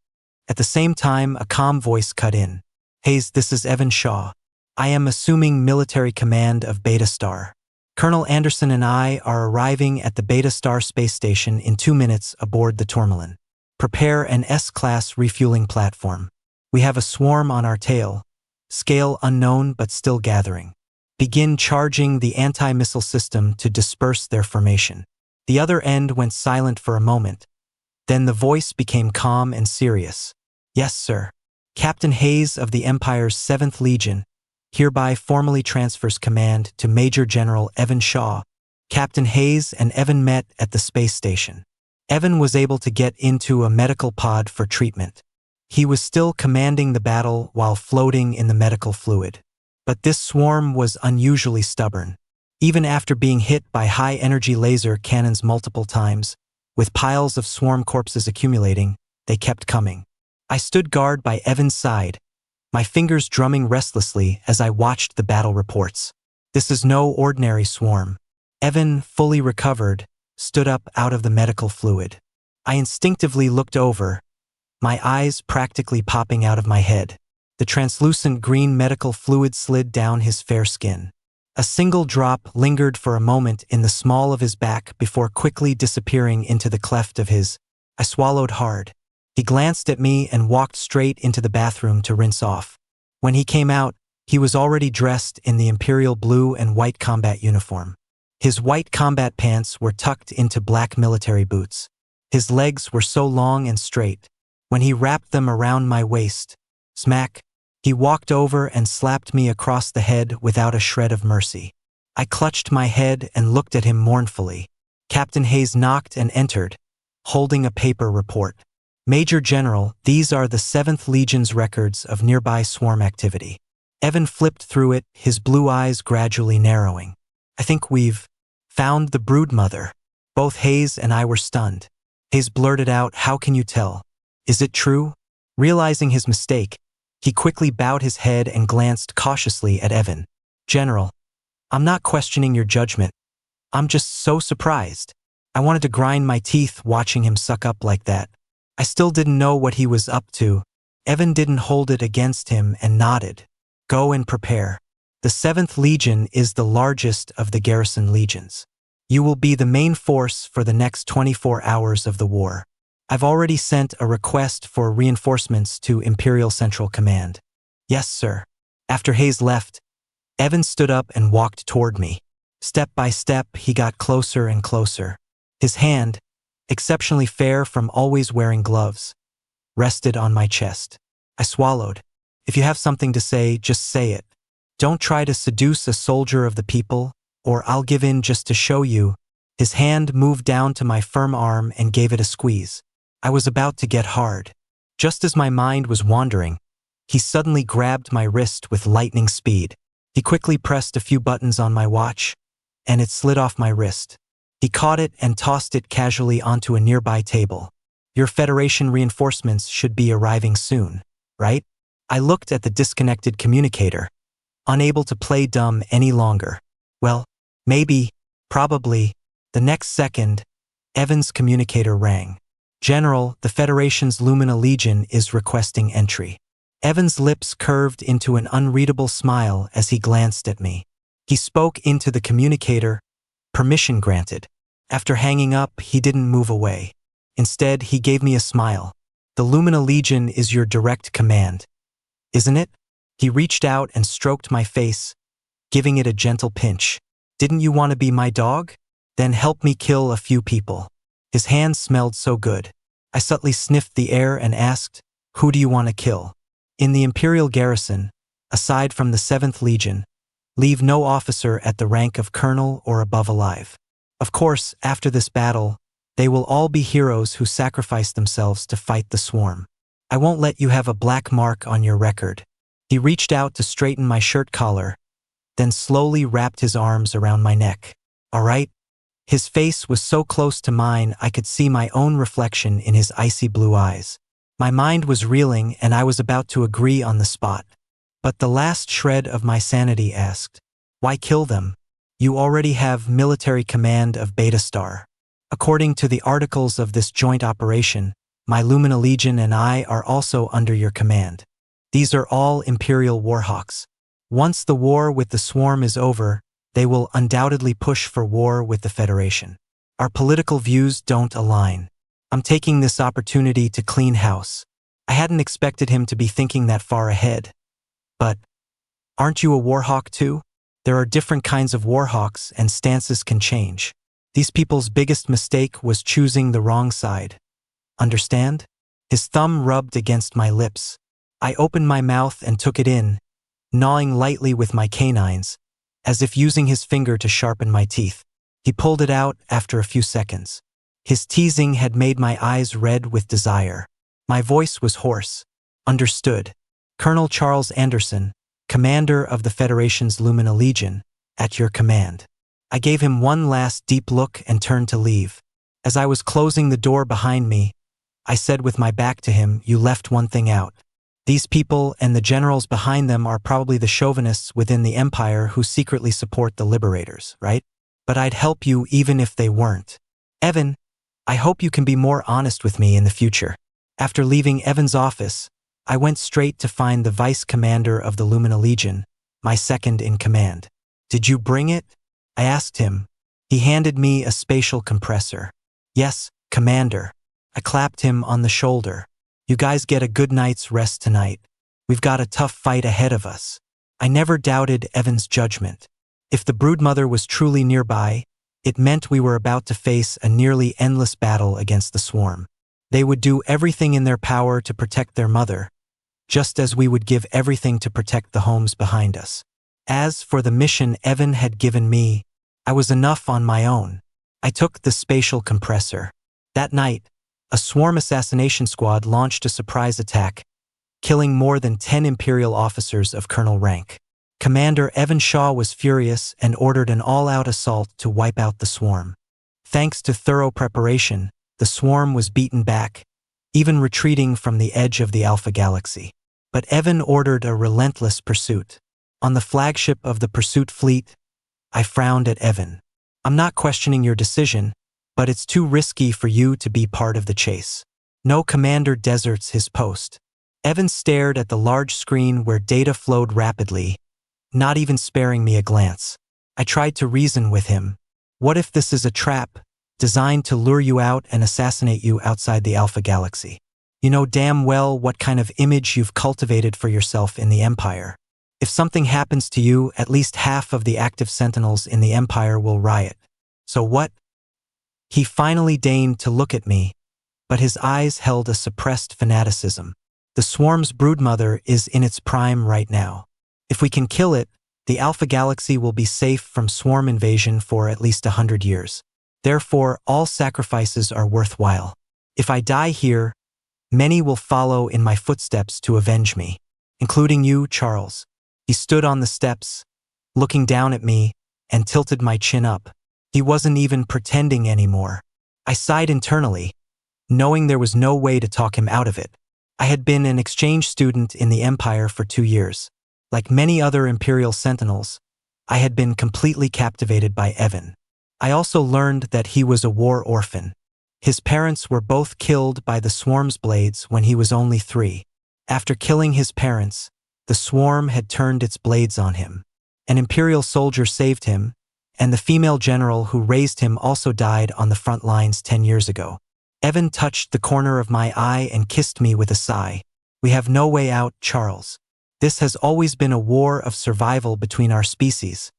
At the same time, a calm voice cut in. Hayes, this is Evan Shaw. I am assuming military command of Beta Star. Colonel Anderson and I are arriving at the Beta Star space station in 2 minutes aboard the tourmalin. Prepare an S-class refueling platform. We have a swarm on our tail. Scale unknown but still gathering. Begin charging the anti-missile system to disperse their formation. The other end went silent for a moment. Then the voice became calm and serious. Yes, sir. Captain Hayes of the Empire's 7th Legion hereby formally transfers command to Major General Evan Shaw. Captain Hayes and Evan met at the space station. Evan was able to get into a medical pod for treatment. He was still commanding the battle while floating in the medical fluid. But this swarm was unusually stubborn. Even after being hit by high-energy laser cannons multiple times, with piles of swarm corpses accumulating, they kept coming. I stood guard by Evan's side, my fingers drumming restlessly as I watched the battle reports. This is no ordinary swarm. Evan, fully recovered, stood up out of the medical fluid. I instinctively looked over, my eyes practically popping out of my head. The translucent green medical fluid slid down his fair skin. A single drop lingered for a moment in the small of his back before quickly disappearing into the cleft of his. I swallowed hard. He glanced at me and walked straight into the bathroom to rinse off. When he came out, he was already dressed in the Imperial blue and white combat uniform. His white combat pants were tucked into black military boots. His legs were so long and straight. When he wrapped them around my waist, smack, he walked over and slapped me across the head without a shred of mercy. I clutched my head and looked at him mournfully. Captain Hayes knocked and entered, holding a paper report. Major General, these are the 7th Legion's records of nearby swarm activity. Evan flipped through it, his blue eyes gradually narrowing. I think we've found the broodmother. Both Hayes and I were stunned. Hayes blurted out, how can you tell? Is it true? Realizing his mistake, he quickly bowed his head and glanced cautiously at Evan. General, I'm not questioning your judgment. I'm just so surprised. I wanted to grind my teeth watching him suck up like that. I still didn't know what he was up to. Evan didn't hold it against him and nodded. Go and prepare. The 7th Legion is the largest of the garrison legions. You will be the main force for the next 24 hours of the war. I've already sent a request for reinforcements to Imperial Central Command. Yes, sir. After Hayes left, Evan stood up and walked toward me. Step by step, he got closer and closer. His hand, exceptionally fair from always wearing gloves, rested on my chest. I swallowed. If you have something to say, just say it. Don't try to seduce a soldier of the people, or I'll give in just to show you. His hand moved down to my firm arm and gave it a squeeze. I was about to get hard. Just as my mind was wandering, he suddenly grabbed my wrist with lightning speed. He quickly pressed a few buttons on my watch, and it slid off my wrist. He caught it and tossed it casually onto a nearby table. Your Federation reinforcements should be arriving soon, right? I looked at the disconnected communicator, unable to play dumb any longer. Well, maybe, probably. The next second, Evan's communicator rang. General, the Federation's Lumina Legion is requesting entry. Evan's lips curved into an unreadable smile as he glanced at me. He spoke into the communicator, permission granted. After hanging up, he didn't move away. Instead, he gave me a smile. The Lumina Legion is your direct command, isn't it? He reached out and stroked my face, giving it a gentle pinch. Didn't you want to be my dog? Then help me kill a few people. His hand smelled so good. I subtly sniffed the air and asked, who do you want to kill? In the Imperial garrison, aside from the 7th Legion, leave no officer at the rank of colonel or above alive. Of course, after this battle, they will all be heroes who sacrifice themselves to fight the swarm. I won't let you have a black mark on your record. He reached out to straighten my shirt collar, then slowly wrapped his arms around my neck. All right? His face was so close to mine I could see my own reflection in his icy blue eyes. My mind was reeling and I was about to agree on the spot. But the last shred of my sanity asked, why kill them? You already have military command of Beta Star. According to the articles of this joint operation, my Lumina Legion and I are also under your command. These are all Imperial Warhawks. Once the war with the swarm is over, they will undoubtedly push for war with the Federation. Our political views don't align. I'm taking this opportunity to clean house. I hadn't expected him to be thinking that far ahead. But, aren't you a Warhawk too? There are different kinds of Warhawks and stances can change. These people's biggest mistake was choosing the wrong side. Understand? His thumb rubbed against my lips. I opened my mouth and took it in, gnawing lightly with my canines, as if using his finger to sharpen my teeth. He pulled it out after a few seconds. His teasing had made my eyes red with desire. My voice was hoarse. Understood. Colonel Charles Anderson, commander of the Federation's Lumina Legion, at your command. I gave him one last deep look and turned to leave. As I was closing the door behind me, I said with my back to him, you left one thing out. These people and the generals behind them are probably the chauvinists within the Empire who secretly support the liberators, right? But I'd help you even if they weren't. Evan, I hope you can be more honest with me in the future. After leaving Evan's office, I went straight to find the vice commander of the Lumina Legion, my second in command. Did you bring it? I asked him. He handed me a spatial compressor. Yes, Commander. I clapped him on the shoulder. You guys get a good night's rest tonight. We've got a tough fight ahead of us. I never doubted Evan's judgment. If the broodmother was truly nearby, it meant we were about to face a nearly endless battle against the swarm. They would do everything in their power to protect their mother, just as we would give everything to protect the homes behind us. As for the mission Evan had given me, I was enough on my own. I took the spatial compressor. That night, a swarm assassination squad launched a surprise attack, killing more than 10 Imperial officers of colonel rank. Commander Evan Shaw was furious and ordered an all-out assault to wipe out the swarm. Thanks to thorough preparation, the swarm was beaten back, even retreating from the edge of the Alpha Galaxy. But Evan ordered a relentless pursuit. On the flagship of the pursuit fleet, I frowned at Evan. I'm not questioning your decision, but it's too risky for you to be part of the chase. No commander deserts his post. Evan stared at the large screen where data flowed rapidly, not even sparing me a glance. I tried to reason with him. What if this is a trap, designed to lure you out and assassinate you outside the Alpha Galaxy? You know damn well what kind of image you've cultivated for yourself in the Empire. If something happens to you, at least half of the active Sentinels in the Empire will riot. So what? He finally deigned to look at me, but his eyes held a suppressed fanaticism. The swarm's broodmother is in its prime right now. If we can kill it, the Alpha Galaxy will be safe from swarm invasion for at least 100 years. Therefore, all sacrifices are worthwhile. If I die here, many will follow in my footsteps to avenge me, including you, Charles. He stood on the steps, looking down at me, and tilted my chin up. He wasn't even pretending anymore. I sighed internally, knowing there was no way to talk him out of it. I had been an exchange student in the Empire for 2 years. Like many other Imperial Sentinels, I had been completely captivated by Evan. I also learned that he was a war orphan. His parents were both killed by the swarm's blades when he was only 3. After killing his parents, the swarm had turned its blades on him. An Imperial soldier saved him, and the female general who raised him also died on the front lines 10 years ago. Evan touched the corner of my eye and kissed me with a sigh. We have no way out, Charles. This has always been a war of survival between our species,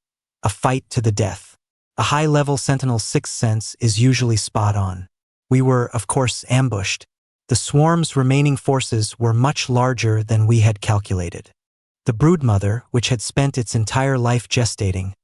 a fight to the death. A high-level Sentinel's sixth sense is usually spot on. We were, of course, ambushed. The swarm's remaining forces were much larger than we had calculated. The broodmother, which had spent its entire life gestating,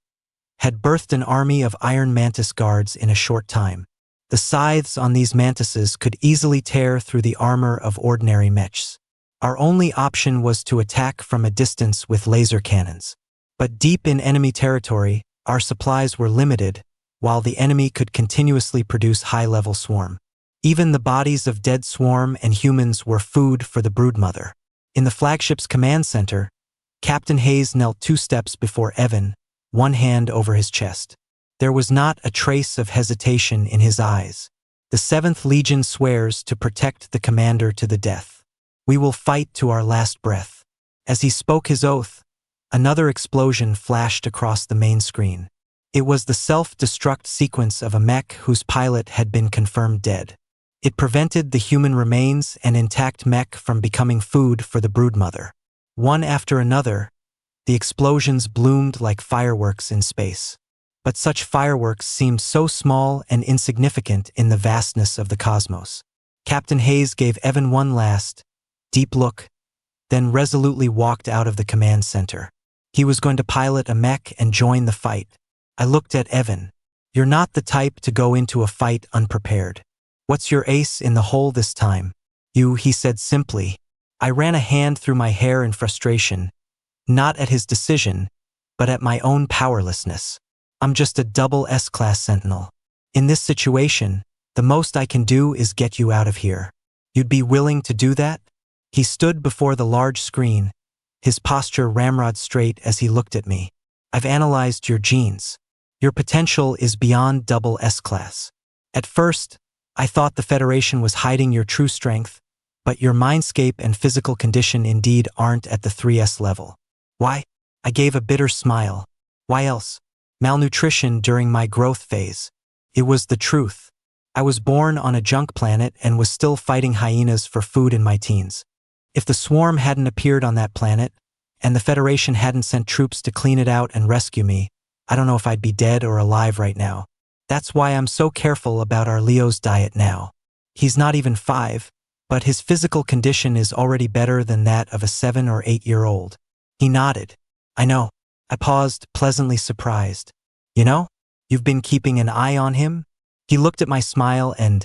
had birthed an army of iron mantis guards in a short time. The scythes on these mantises could easily tear through the armor of ordinary mechs. Our only option was to attack from a distance with laser cannons. But deep in enemy territory, our supplies were limited, while the enemy could continuously produce high-level swarm. Even the bodies of dead swarm and humans were food for the broodmother. In the flagship's command center, Captain Hayes knelt 2 steps before Evan, one hand over his chest. There was not a trace of hesitation in his eyes. The 7th Legion swears to protect the commander to the death. We will fight to our last breath. As he spoke his oath, another explosion flashed across the main screen. It was the self-destruct sequence of a mech whose pilot had been confirmed dead. It prevented the human remains and intact mech from becoming food for the broodmother. One after another, the explosions bloomed like fireworks in space. But such fireworks seemed so small and insignificant in the vastness of the cosmos. Captain Hayes gave Evan one last, deep look, then resolutely walked out of the command center. He was going to pilot a mech and join the fight. I looked at Evan. You're not the type to go into a fight unprepared. What's your ace in the hole this time? You, he said simply. I ran a hand through my hair in frustration, not at his decision, but at my own powerlessness. I'm just a double S-class sentinel. In this situation, the most I can do is get you out of here. You'd be willing to do that? He stood before the large screen, his posture ramrod straight as he looked at me. I've analyzed your genes. Your potential is beyond double S-class. At first, I thought the Federation was hiding your true strength, but your mindscape and physical condition indeed aren't at the 3S level. Why? I gave a bitter smile. Why else? Malnutrition during my growth phase. It was the truth. I was born on a junk planet and was still fighting hyenas for food in my teens. If the swarm hadn't appeared on that planet, and the Federation hadn't sent troops to clean it out and rescue me, I don't know if I'd be dead or alive right now. That's why I'm so careful about our Leo's diet now. He's not even 5, but his physical condition is already better than that of a 7 or 8-year-old. He nodded. I know. I paused, pleasantly surprised. You know, you've been keeping an eye on him? He looked at my smile and,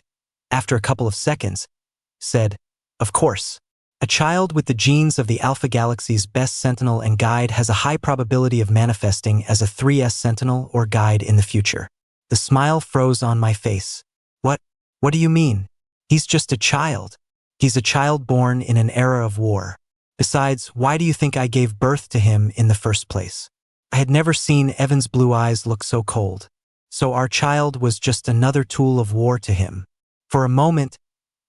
after a couple of seconds, said, Of course. A child with the genes of the Alpha Galaxy's best Sentinel and Guide has a high probability of manifesting as a 3S Sentinel or Guide in the future. The smile froze on my face. What do you mean? He's just a child. He's a child born in an era of war. Besides, why do you think I gave birth to him in the first place? I had never seen Evan's blue eyes look so cold. So our child was just another tool of war to him. For a moment,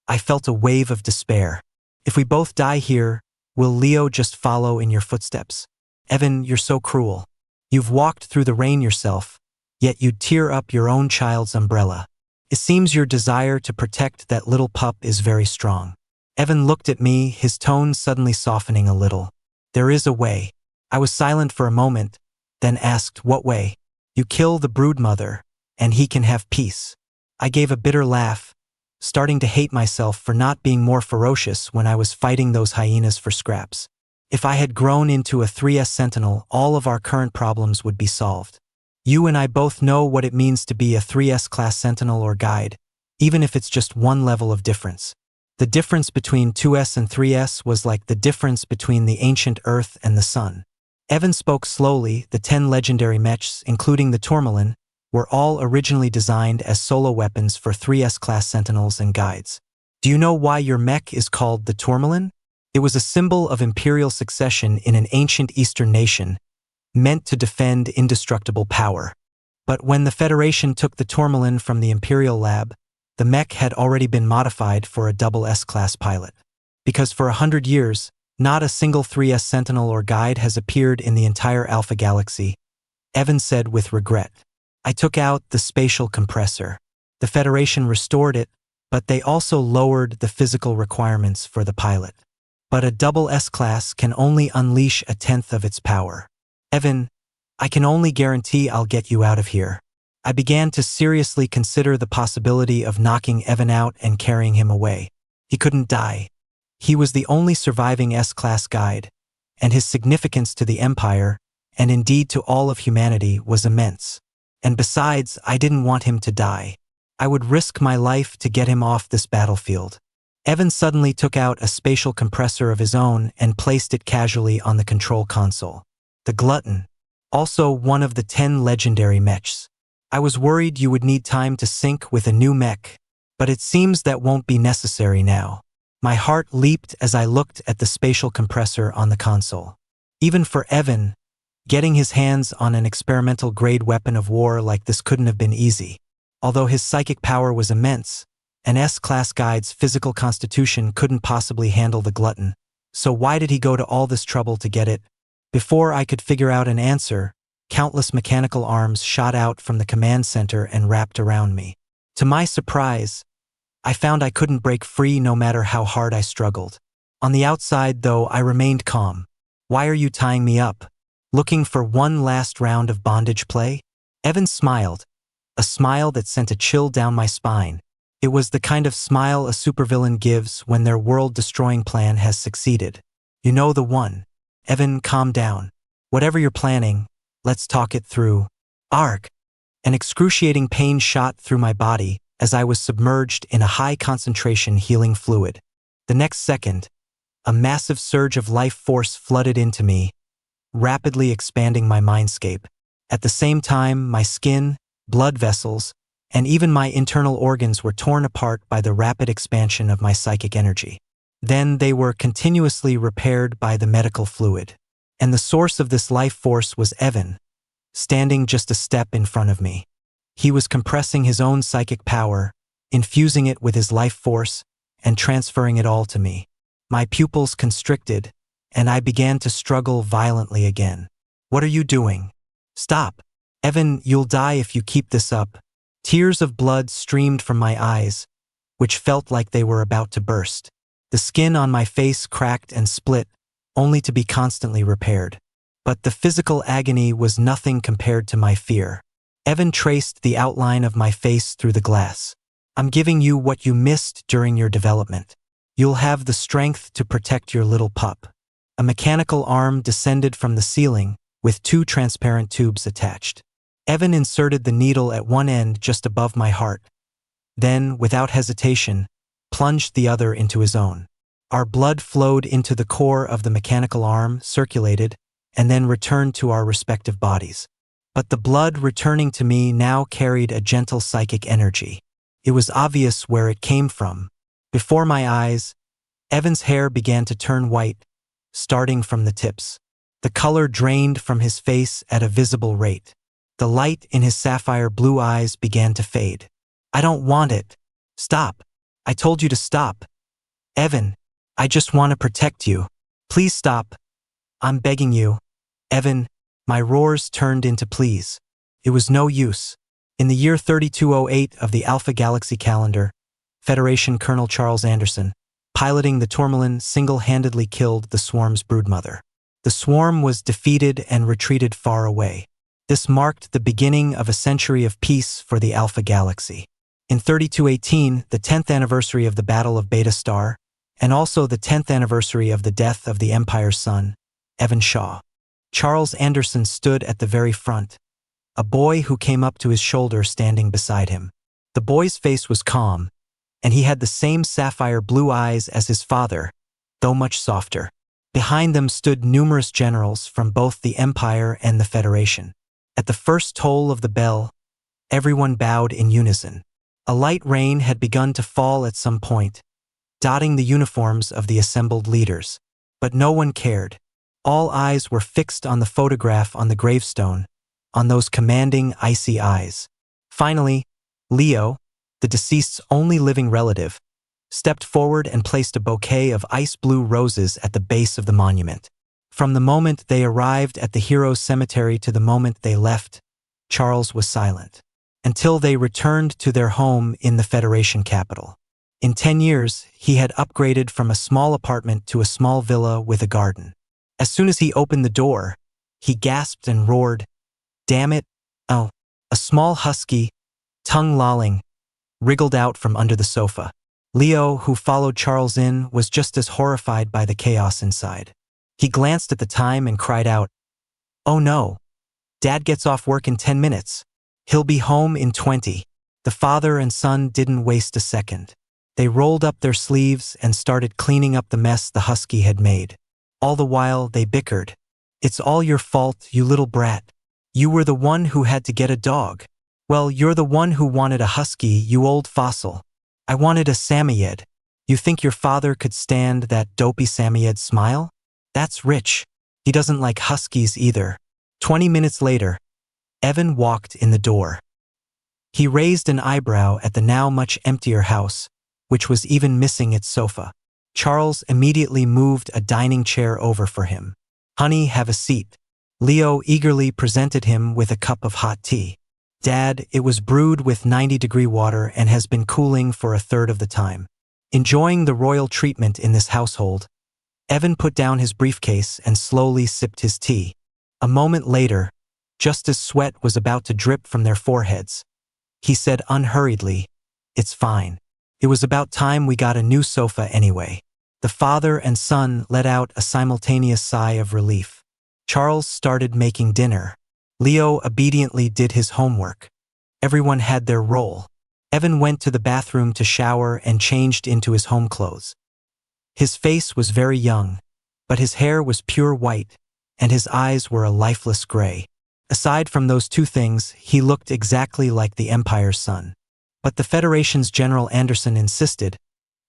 I felt a wave of despair. If we both die here, will Leo just follow in your footsteps? Evan, you're so cruel. You've walked through the rain yourself, yet you'd tear up your own child's umbrella. It seems your desire to protect that little pup is very strong. Evan looked at me, his tone suddenly softening a little. There is a way. I was silent for a moment, then asked, what way? You kill the broodmother, and he can have peace. I gave a bitter laugh, starting to hate myself for not being more ferocious when I was fighting those hyenas for scraps. If I had grown into a 3S Sentinel, all of our current problems would be solved. You and I both know what it means to be a 3S class Sentinel or guide, even if it's just one level of difference. The difference between 2S and 3S was like the difference between the ancient Earth and the sun. Evan spoke slowly. The 10 legendary mechs, including the Tourmaline, were all originally designed as solo weapons for 3S class Sentinels and guides. Do you know why your mech is called the Tourmaline? It was a symbol of imperial succession in an ancient Eastern nation, meant to defend indestructible power. But when the Federation took the Tourmaline from the Imperial lab, the mech had already been modified for a double S-class pilot. Because for 100 years, not a single 3S Sentinel or guide has appeared in the entire Alpha Galaxy, Evan said with regret. I took out the spatial compressor. The Federation restored it, but they also lowered the physical requirements for the pilot. But a double S-class can only unleash a tenth of its power. Evan, I can only guarantee I'll get you out of here. I began to seriously consider the possibility of knocking Evan out and carrying him away. He couldn't die. He was the only surviving S-class guide, and his significance to the Empire, and indeed to all of humanity, was immense. And besides, I didn't want him to die. I would risk my life to get him off this battlefield. Evan suddenly took out a spatial compressor of his own and placed it casually on the control console. The Glutton, also one of the 10 legendary mechs. I was worried you would need time to sync with a new mech, but it seems that won't be necessary now. My heart leaped as I looked at the spatial compressor on the console. Even for Evan, getting his hands on an experimental grade weapon of war like this couldn't have been easy. Although his psychic power was immense, an S-class guide's physical constitution couldn't possibly handle the Glutton. So why did he go to all this trouble to get it? Before I could figure out an answer, countless mechanical arms shot out from the command center and wrapped around me. To my surprise, I found I couldn't break free no matter how hard I struggled. On the outside, though, I remained calm. Why are you tying me up? Looking for one last round of bondage play? Evan smiled, a smile that sent a chill down my spine. It was the kind of smile a supervillain gives when their world-destroying plan has succeeded. You know the one. Evan, calm down. Whatever you're planning, let's talk it through. Arg! An excruciating pain shot through my body as I was submerged in a high-concentration healing fluid. The next second, a massive surge of life force flooded into me, rapidly expanding my mindscape. At the same time, my skin, blood vessels, and even my internal organs were torn apart by the rapid expansion of my psychic energy. Then they were continuously repaired by the medical fluid. And the source of this life force was Evan, standing just a step in front of me. He was compressing his own psychic power, infusing it with his life force, and transferring it all to me. My pupils constricted, and I began to struggle violently again. What are you doing? Stop. Evan, you'll die if you keep this up. Tears of blood streamed from my eyes, which felt like they were about to burst. The skin on my face cracked and split, only to be constantly repaired. But the physical agony was nothing compared to my fear. Evan traced the outline of my face through the glass. I'm giving you what you missed during your development. You'll have the strength to protect your little pup. A mechanical arm descended from the ceiling, with 2 transparent tubes attached. Evan inserted the needle at one end just above my heart, then, without hesitation, plunged the other into his own. Our blood flowed into the core of the mechanical arm, circulated, and then returned to our respective bodies. But the blood returning to me now carried a gentle psychic energy. It was obvious where it came from. Before my eyes, Evan's hair began to turn white, starting from the tips. The color drained from his face at a visible rate. The light in his sapphire blue eyes began to fade. I don't want it. Stop. I told you to stop. Evan, I just want to protect you. Please stop. I'm begging you. Evan, my roars turned into pleas. It was no use. In the year 3208 of the Alpha Galaxy calendar, Federation Colonel Charles Anderson, piloting the Tourmaline, single-handedly killed the swarm's broodmother. The swarm was defeated and retreated far away. This marked the beginning of a century of peace for the Alpha Galaxy. In 3218, the 10th anniversary of the Battle of Beta Star, and also the 10th anniversary of the death of the Empire's son, Evan Shaw, Charles Anderson stood at the very front, a boy who came up to his shoulder standing beside him. The boy's face was calm, and he had the same sapphire blue eyes as his father, though much softer. Behind them stood numerous generals from both the Empire and the Federation. At the first toll of the bell, everyone bowed in unison. A light rain had begun to fall at some point, dotting the uniforms of the assembled leaders. But no one cared. All eyes were fixed on the photograph on the gravestone, on those commanding, icy eyes. Finally, Leo, the deceased's only living relative, stepped forward and placed a bouquet of ice-blue roses at the base of the monument. From the moment they arrived at the heroes' cemetery to the moment they left, Charles was silent, until they returned to their home in the Federation capital. In 10 years, he had upgraded from a small apartment to a small villa with a garden. As soon as he opened the door, he gasped and roared, "Damn it, oh!" A small husky, tongue lolling, wriggled out from under the sofa. Leo, who followed Charles in, was just as horrified by the chaos inside. He glanced at the time and cried out, "Oh no! Dad gets off work in 10 minutes. He'll be home in 20. The father and son didn't waste a second. They rolled up their sleeves and started cleaning up the mess the husky had made. All the while, they bickered. "It's all your fault, you little brat. You were the one who had to get a dog. Well, you're the one who wanted a husky, you old fossil. I wanted a Samoyed. You think your father could stand that dopey Samoyed smile? That's rich. He doesn't like huskies either." 20 minutes later, Evan walked in the door. He raised an eyebrow at the now much emptier house, which was even missing its sofa. Charles immediately moved a dining chair over for him. "Honey, have a seat." Leo eagerly presented him with a cup of hot tea. "Dad, it was brewed with 90-degree water and has been cooling for a third of the time." Enjoying the royal treatment in this household, Evan put down his briefcase and slowly sipped his tea. A moment later, just as sweat was about to drip from their foreheads, he said unhurriedly, "It's fine. It was about time we got a new sofa anyway." The father and son let out a simultaneous sigh of relief. Charles started making dinner. Leo obediently did his homework. Everyone had their role. Evan went to the bathroom to shower and changed into his home clothes. His face was very young, but his hair was pure white, and his eyes were a lifeless gray. Aside from those two things, he looked exactly like the Empire's son. But the Federation's General Anderson insisted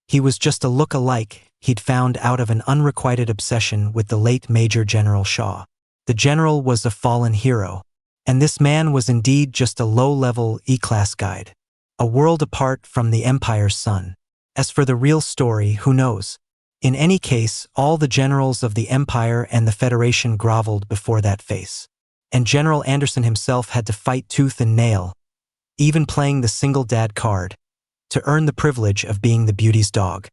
he was just a look-alike he'd found out of an unrequited obsession with the late Major General Shaw. The general was a fallen hero, and this man was indeed just a low-level E-class guide, a world apart from the Empire's son. As for the real story, who knows? In any case, all the generals of the Empire and the Federation groveled before that face. And General Anderson himself had to fight tooth and nail, even playing the single dad card, to earn the privilege of being the beauty's dog.